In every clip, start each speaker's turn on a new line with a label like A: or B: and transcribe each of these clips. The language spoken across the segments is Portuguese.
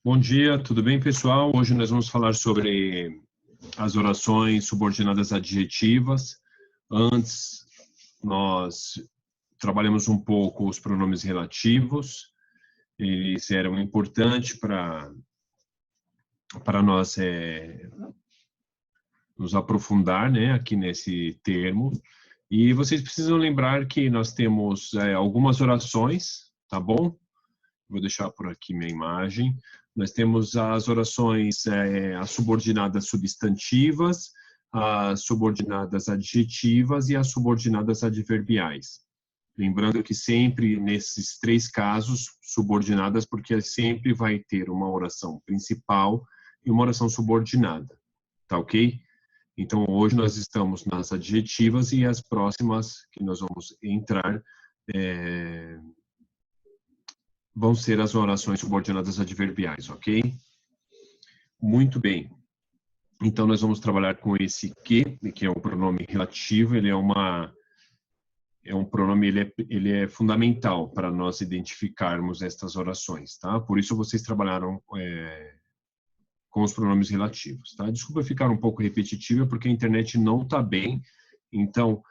A: Bom dia, tudo bem, pessoal? Hoje nós vamos falar sobre as orações subordinadas adjetivas. Antes, nós trabalhamos um pouco os pronomes relativos. Eles eram importantes para nós nos aprofundar, né, aqui nesse termo. E vocês precisam lembrar que nós temos algumas orações, tá bom? Vou deixar por aqui minha imagem. Nós temos as orações, as subordinadas substantivas, as subordinadas adjetivas e as subordinadas adverbiais. Lembrando que sempre nesses três casos, subordinadas, porque sempre vai ter uma oração principal e uma oração subordinada, tá ok? Então, hoje nós estamos nas adjetivas e as próximas que nós vamos entrar vão ser as orações subordinadas adverbiais, ok? Muito bem. Então, nós vamos trabalhar com esse que é um pronome relativo, ele é um pronome, ele é fundamental para nós identificarmos estas orações, tá? Por isso vocês trabalharam com os pronomes relativos, tá? Desculpa ficar um pouco repetitiva, porque a internet não está bem, então,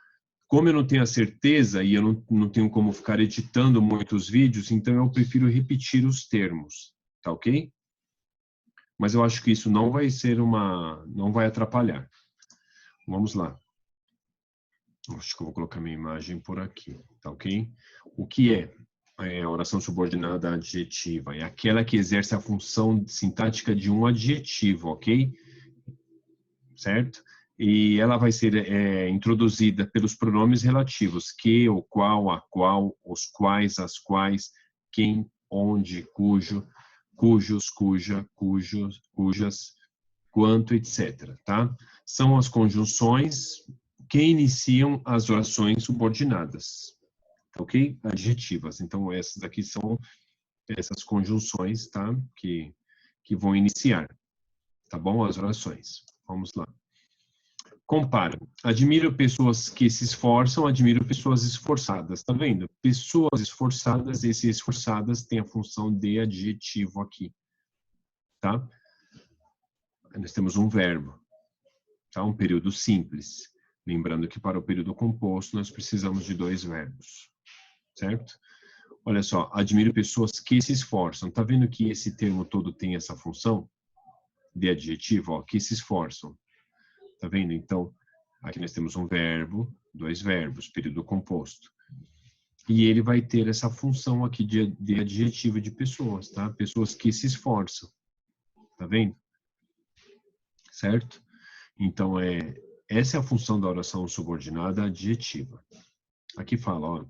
A: como eu não tenho a certeza e eu não tenho como ficar editando muitos vídeos, então eu prefiro repetir os termos, tá ok? Mas eu acho que isso não vai atrapalhar. Vamos lá. Acho que eu vou colocar minha imagem por aqui, tá ok? O que é a oração subordinada adjetiva? É aquela que exerce a função sintática de um adjetivo, ok? Certo? E ela vai ser introduzida pelos pronomes relativos que, o qual, a qual, os quais, as quais, quem, onde, cujo, cujos, cuja, cujos, cujas, quanto, etc. Tá? São as conjunções que iniciam as orações subordinadas, ok? Adjetivas. Então, essas aqui são essas conjunções, tá? Que vão iniciar, tá bom? As orações. Vamos lá. Compara. Admiro pessoas que se esforçam, admiro pessoas esforçadas. Tá vendo? Pessoas esforçadas, esse esforçadas tem a função de adjetivo aqui. Tá? Nós temos um verbo. Tá? Um período simples. Lembrando que para o período composto nós precisamos de dois verbos. Certo? Olha só. Admiro pessoas que se esforçam. Tá vendo que esse termo todo tem essa função de adjetivo? Ó, que se esforçam. Tá vendo? Então, aqui nós temos um verbo, dois verbos, período composto. E ele vai ter essa função aqui de adjetivo de pessoas, tá? Pessoas que se esforçam. Tá vendo? Certo? Então, essa é a função da oração subordinada adjetiva. Aqui fala, ó,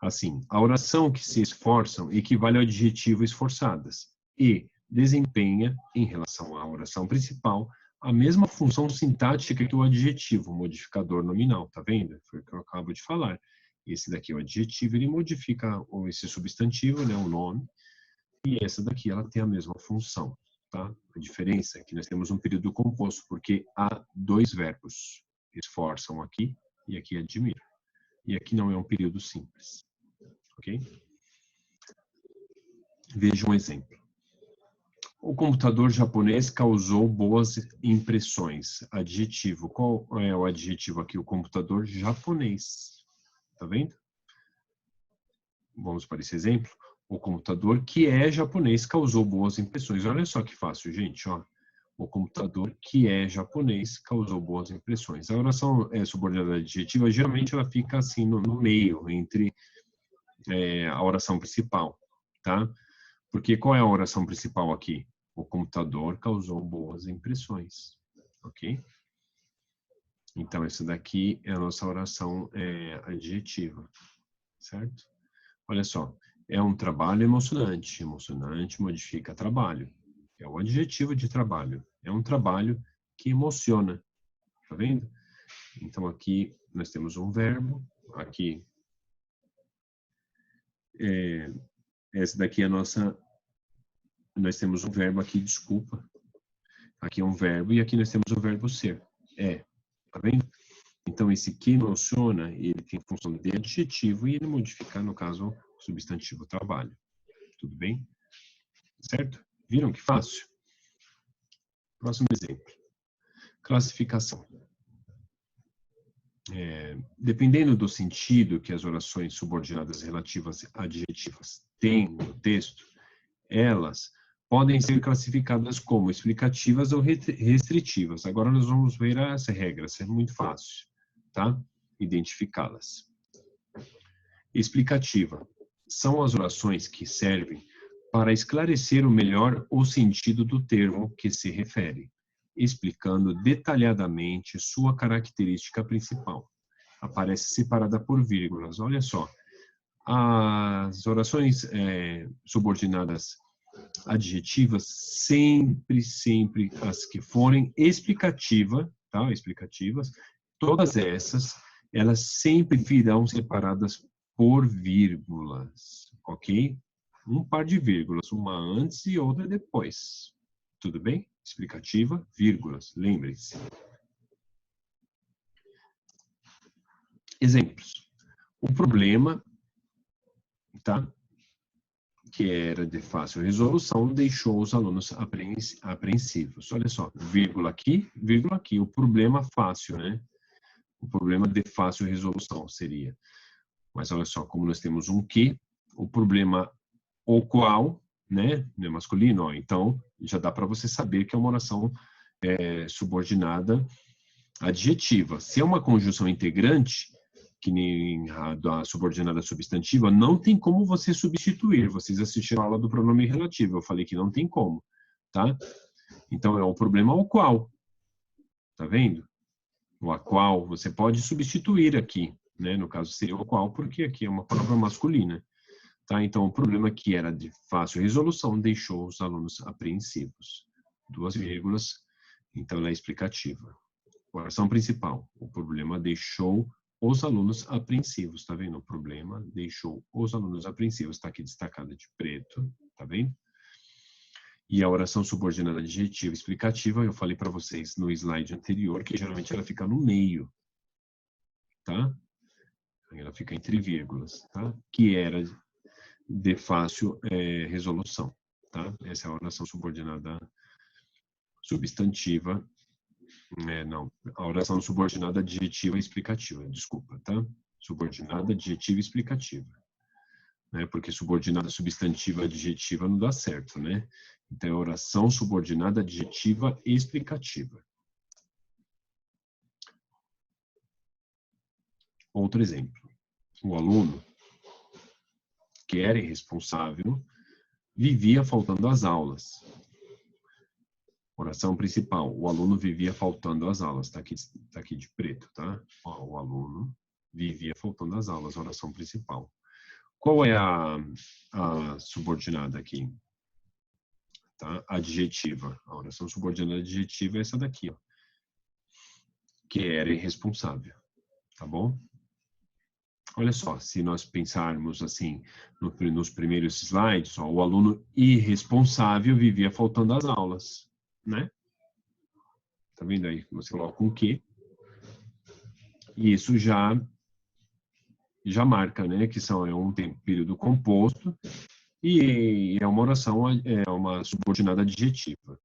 A: assim, a oração que se esforçam equivale ao adjetivo esforçadas e desempenha, em relação à oração principal, a mesma função sintática que o adjetivo, modificador nominal, tá vendo? Foi o que eu acabo de falar. Esse daqui é o adjetivo, ele modifica esse substantivo, né, o nome, e essa daqui ela tem a mesma função, tá? A diferença é que nós temos um período composto, porque há dois verbos, esforçam aqui e aqui admiro. E aqui não é um período simples, ok? Veja um exemplo. O computador japonês causou boas impressões. Adjetivo. Qual é o adjetivo aqui? O computador japonês. Tá vendo? Vamos para esse exemplo. O computador que é japonês causou boas impressões. Olha só que fácil, gente. Ó. O computador que é japonês causou boas impressões. A oração subordinada adjetiva, geralmente ela fica assim no meio, entre a oração principal. Tá? Porque qual é a oração principal aqui? O computador causou boas impressões, ok? Então, essa daqui é a nossa oração adjetiva, certo? Olha só, é um trabalho emocionante. Emocionante modifica trabalho. É o adjetivo de trabalho. É um trabalho que emociona, tá vendo? Então, aqui nós temos um verbo, aqui, essa daqui é a nossa... Nós temos um verbo aqui, desculpa. Aqui é um verbo e aqui nós temos o verbo ser. Tá vendo? Então, esse que emociona, ele tem função de adjetivo e ele modifica, no caso, o substantivo trabalho. Tudo bem? Certo? Viram que fácil? Próximo exemplo. Classificação. Dependendo do sentido que as orações subordinadas relativas adjetivas têm no texto, elas podem ser classificadas como explicativas ou restritivas. Agora nós vamos ver essa regra, é muito fácil, tá? Identificá-las. Explicativa. São as orações que servem para esclarecer melhor o sentido do termo que se refere, explicando detalhadamente sua característica principal. Aparece separada por vírgulas. Olha só, as orações subordinadas adjetivas, sempre as que forem explicativas, todas essas, elas sempre virão separadas por vírgulas, ok? Um par de vírgulas, uma antes e outra depois. Tudo bem? Explicativa, vírgulas, lembrem-se. Exemplos. O problema, tá? Que era de fácil resolução, deixou os alunos apreensivos. Olha só, vírgula aqui, o problema fácil, né? O problema de fácil resolução seria. Mas olha só, como nós temos um que, o problema o qual, né? Não é masculino, ó, então já dá para você saber que é uma oração subordinada adjetiva. Se é uma conjunção integrante, que nem a subordinada substantiva, não tem como você substituir. Vocês assistiram a aula do pronome relativo, eu falei que não tem como, tá? Então, é o problema ao qual, tá vendo? O a qual você pode substituir aqui, né? No caso seria o qual, porque aqui é uma palavra masculina, tá? Então, o problema que era de fácil resolução deixou os alunos apreensivos. 2 vírgulas, então ela é explicativa. Oração principal, o problema deixou os alunos apreensivos, tá vendo? O problema deixou os alunos apreensivos, tá aqui destacada de preto, tá vendo? E a oração subordinada adjetiva explicativa, eu falei para vocês no slide anterior, que geralmente ela fica no meio, tá? Ela fica entre vírgulas, tá? Que era de fácil resolução, tá? Essa é a oração subordinada substantiva. Não, a oração subordinada adjetiva explicativa, desculpa, tá? Subordinada adjetiva explicativa. Né? Porque subordinada substantiva adjetiva não dá certo, né? Então, é oração subordinada adjetiva explicativa. Outro exemplo. O aluno, que era irresponsável, vivia faltando às aulas. Oração principal. O aluno vivia faltando às aulas. Tá aqui de preto, tá? Ó, o aluno vivia faltando às aulas. Oração principal. Qual é a subordinada aqui? Tá? Adjetiva. A oração subordinada adjetiva é essa daqui, ó. Que era irresponsável. Tá bom? Olha só, se nós pensarmos assim, nos primeiros slides, ó, o aluno irresponsável vivia faltando às aulas, né? Tá vendo aí? Você coloca um que. E isso já marca, né? Que é um período composto e é uma oração, é uma subordinada adjetiva.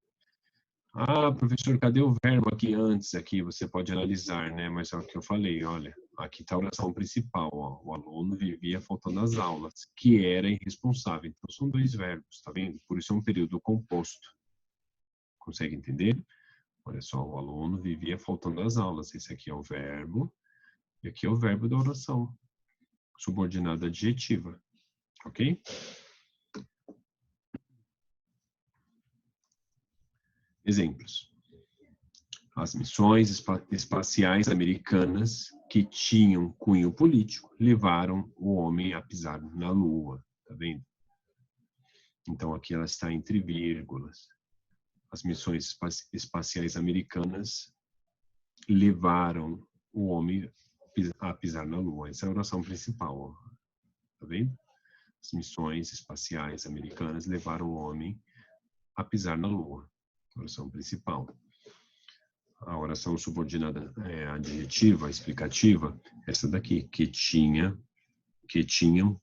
A: Ah, professor, cadê o verbo aqui antes? Aqui você pode analisar, né? Mas é o que eu falei, olha. Aqui está a oração principal, ó. O aluno vivia faltando às aulas, que era irresponsável. Então, são 2 verbos, tá vendo? Por isso é um período composto. Consegue entender? Olha só, o aluno vivia faltando às aulas. Esse aqui é o verbo, e aqui é o verbo da oração. Subordinada adjetiva. Ok? Exemplos. As missões espaciais americanas que tinham cunho político levaram o homem a pisar na Lua. Tá vendo? Então, aqui ela está entre vírgulas. As missões espaciais americanas levaram o homem a pisar na Lua. Essa é a oração principal. Ó. Tá vendo? As missões espaciais americanas levaram o homem a pisar na Lua. Oração principal. A oração subordinada adjetiva, explicativa, essa daqui, que tinham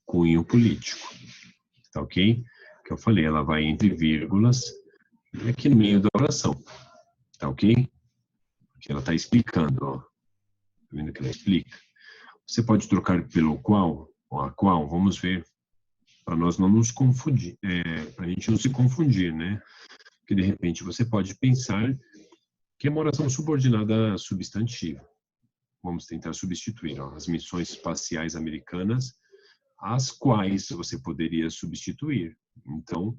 A: cunho político. Tá ok? que eu falei, ela vai entre vírgulas e aqui no meio da oração, tá ok? Porque ela está explicando, ó. Tá vendo que ela explica? Você pode trocar pelo qual, ou a qual, vamos ver, para nós não nos confundir, para a gente não se confundir, né? Porque de repente você pode pensar que é uma oração subordinada substantiva. Vamos tentar substituir, ó, as missões espaciais americanas, as quais você poderia substituir. Então,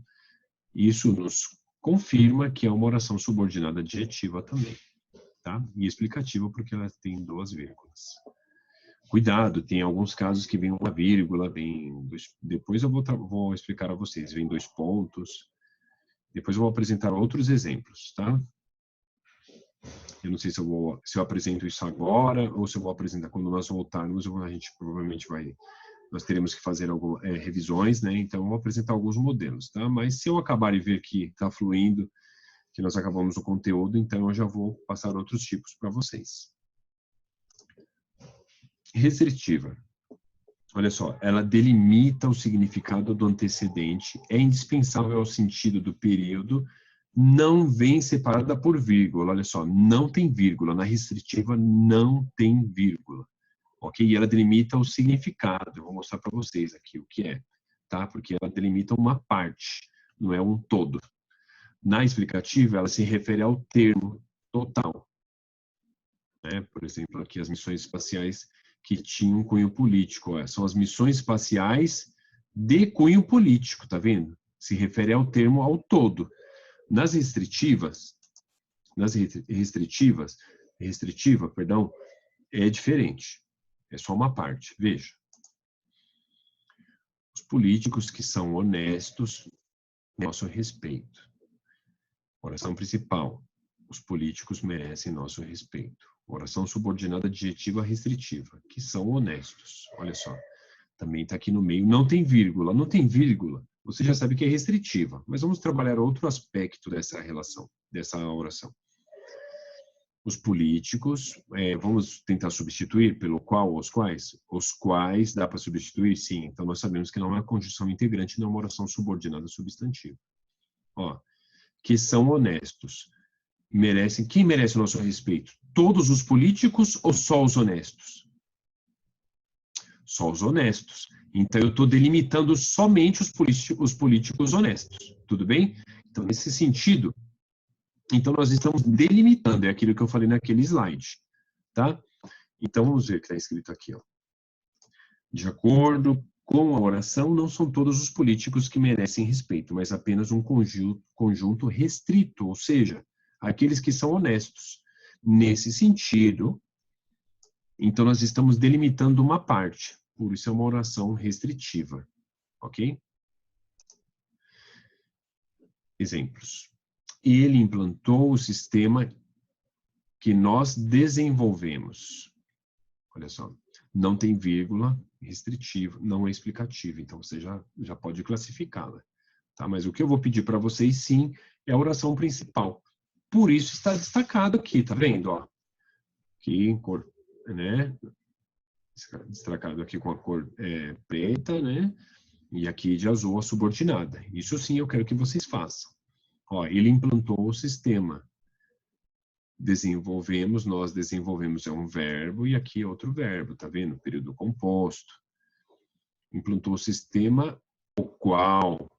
A: isso nos confirma que é uma oração subordinada adjetiva também, tá? E explicativa porque ela tem 2 vírgulas. Cuidado, tem alguns casos que vem uma vírgula, depois eu vou explicar a vocês, vem 2 pontos. Depois eu vou apresentar outros exemplos, tá? Eu não sei se eu apresento isso agora ou se eu vou apresentar quando nós voltarmos, a gente provavelmente nós teremos que fazer revisões, né? Então eu vou apresentar alguns modelos, tá? Mas se eu acabar e ver que está fluindo, que nós acabamos o conteúdo, então eu já vou passar outros tipos para vocês. Restritiva. Olha só, ela delimita o significado do antecedente, é indispensável ao sentido do período, não vem separada por vírgula. Olha só, não tem vírgula. Na restritiva não tem vírgula. Ok? E ela delimita o significado. Eu vou mostrar para vocês aqui o que é, tá? Porque ela delimita uma parte, não é um todo. Na explicativa, ela se refere ao termo total. Né? Por exemplo, aqui as missões espaciais que tinham cunho político. São as missões espaciais de cunho político, tá vendo? Se refere ao termo ao todo. Nas restritivas, perdão, é diferente. É só uma parte. Veja. Os políticos que são honestos, nosso respeito. Oração principal. Os políticos merecem nosso respeito. Oração subordinada adjetiva restritiva, que são honestos. Olha só, também está aqui no meio. Não tem vírgula. Não tem vírgula. Você já sabe que é restritiva. Mas vamos trabalhar outro aspecto dessa relação, dessa oração. Os políticos, vamos tentar substituir pelo qual, os quais? Os quais dá para substituir? Sim. Então nós sabemos que não é uma conjunção integrante, não é uma oração subordinada substantiva. Ó, que são honestos. Quem merece o nosso respeito? Todos os políticos ou só os honestos? Só os honestos. Então, eu estou delimitando somente os políticos honestos. Tudo bem? Então, nesse sentido, então nós estamos delimitando, é aquilo que eu falei naquele slide. Tá? Então, vamos ver o que está escrito aqui. Ó. De acordo com a oração, não são todos os políticos que merecem respeito, mas apenas um conjunto restrito, ou seja, aqueles que são honestos. Nesse sentido, então nós estamos delimitando uma parte. Por isso é uma oração restritiva. Ok? Exemplos. Ele implantou o sistema que nós desenvolvemos. Olha só. Não tem vírgula, restritivo, não é explicativo. Então você já pode classificá-la. Tá? Mas o que eu vou pedir para vocês, sim, é a oração principal. Por isso está destacado aqui, tá vendo? Ó, aqui em cor, né? Destacado aqui com a cor preta, né? E aqui de azul a subordinada. Isso sim eu quero que vocês façam. Ó, ele implantou o sistema. Nós desenvolvemos é um verbo e aqui é outro verbo, tá vendo? Período composto. Implantou o sistema o qual,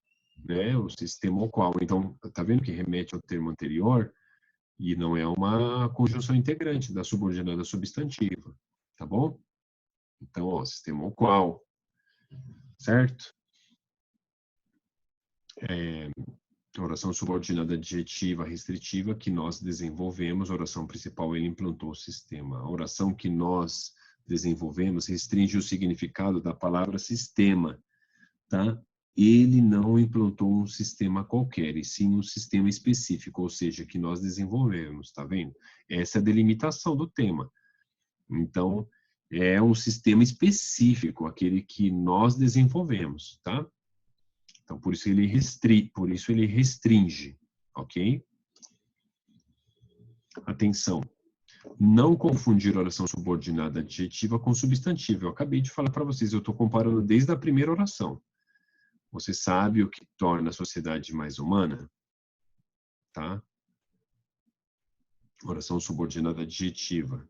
A: né? O sistema o qual. Então, tá vendo que remete ao termo anterior? E não é uma conjunção integrante da subordinada substantiva, tá bom? Então, ó, sistema o qual, certo? Oração subordinada adjetiva restritiva que nós desenvolvemos, oração principal, ele implantou o sistema. A oração que nós desenvolvemos restringe o significado da palavra sistema, tá? Ele não implantou um sistema qualquer, e sim um sistema específico, ou seja, que nós desenvolvemos, tá vendo? Essa é a delimitação do tema. Então, é um sistema específico, aquele que nós desenvolvemos, tá? Então, por isso ele restringe, ok? Atenção. Não confundir oração subordinada adjetiva com substantiva. Eu acabei de falar para vocês, eu estou comparando desde a primeira oração. Você sabe o que torna a sociedade mais humana? Tá? Oração subordinada adjetiva.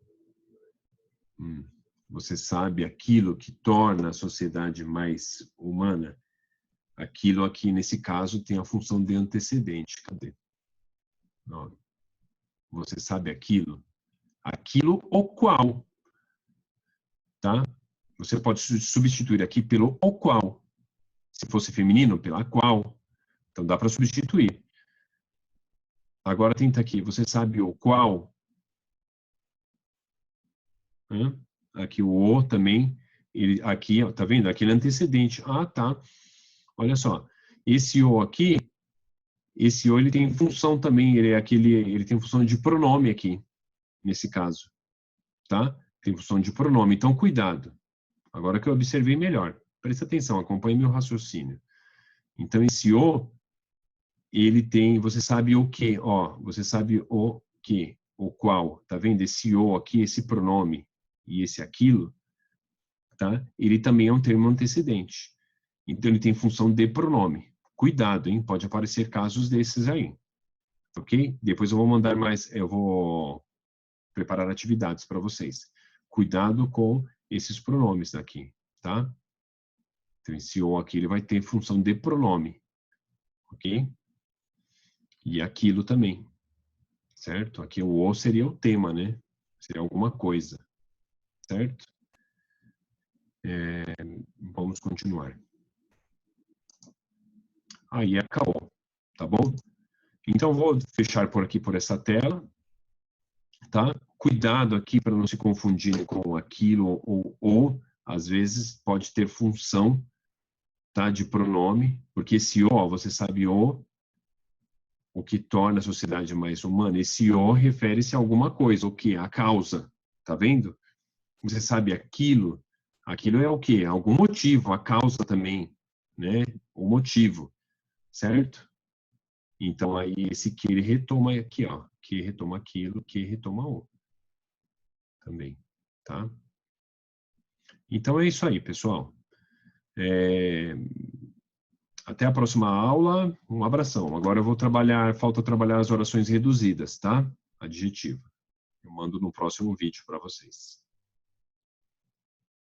A: Você sabe aquilo que torna a sociedade mais humana? Aquilo aqui, nesse caso, tem a função de antecedente. Cadê? Não. Você sabe aquilo? Aquilo o qual. Tá? Você pode substituir aqui pelo o qual. Se fosse feminino, pela qual. Então dá para substituir. Agora tenta aqui. Você sabe o qual? Aqui o o também. Ele, aqui, ó, tá vendo? Aquele antecedente. Ah, tá. Olha só. Esse o aqui, esse o ele tem função também. Ele tem função de pronome aqui, nesse caso. Tá? Tem função de pronome. Então, cuidado. Agora que eu observei melhor. Presta atenção, acompanhe meu raciocínio. Então, esse o, ele tem, você sabe o que, ó, você sabe o que, o qual, tá vendo? Esse o aqui, esse pronome e esse aquilo, tá? Ele também é um termo antecedente. Então, ele tem função de pronome. Cuidado, hein? Pode aparecer casos desses aí. Ok? Depois eu vou mandar mais, eu vou preparar atividades para vocês. Cuidado com esses pronomes aqui, tá? Então, esse o aqui, ele vai ter função de pronome. Ok? E aquilo também. Certo? Aqui o o seria o tema, né? Seria alguma coisa. Certo? Vamos continuar. Aí acabou. Tá bom? Então, vou fechar por aqui, por essa tela. Tá? Cuidado aqui para não se confundir com aquilo ou. Às vezes, pode ter função, tá, de pronome, porque esse o, você sabe o que torna a sociedade mais humana. Esse o refere-se a alguma coisa, o que? A causa. Tá vendo? Você sabe aquilo. Aquilo é o quê? Algum motivo, a causa também, né? O motivo, certo? Então, aí, esse que ele retoma aqui, ó. Que retoma aquilo, que retoma o. Também, tá? Então, é isso aí, pessoal. Até a próxima aula. Um abração. Agora eu vou falta trabalhar as orações reduzidas, tá? Adjetivo. Eu mando no próximo vídeo para vocês.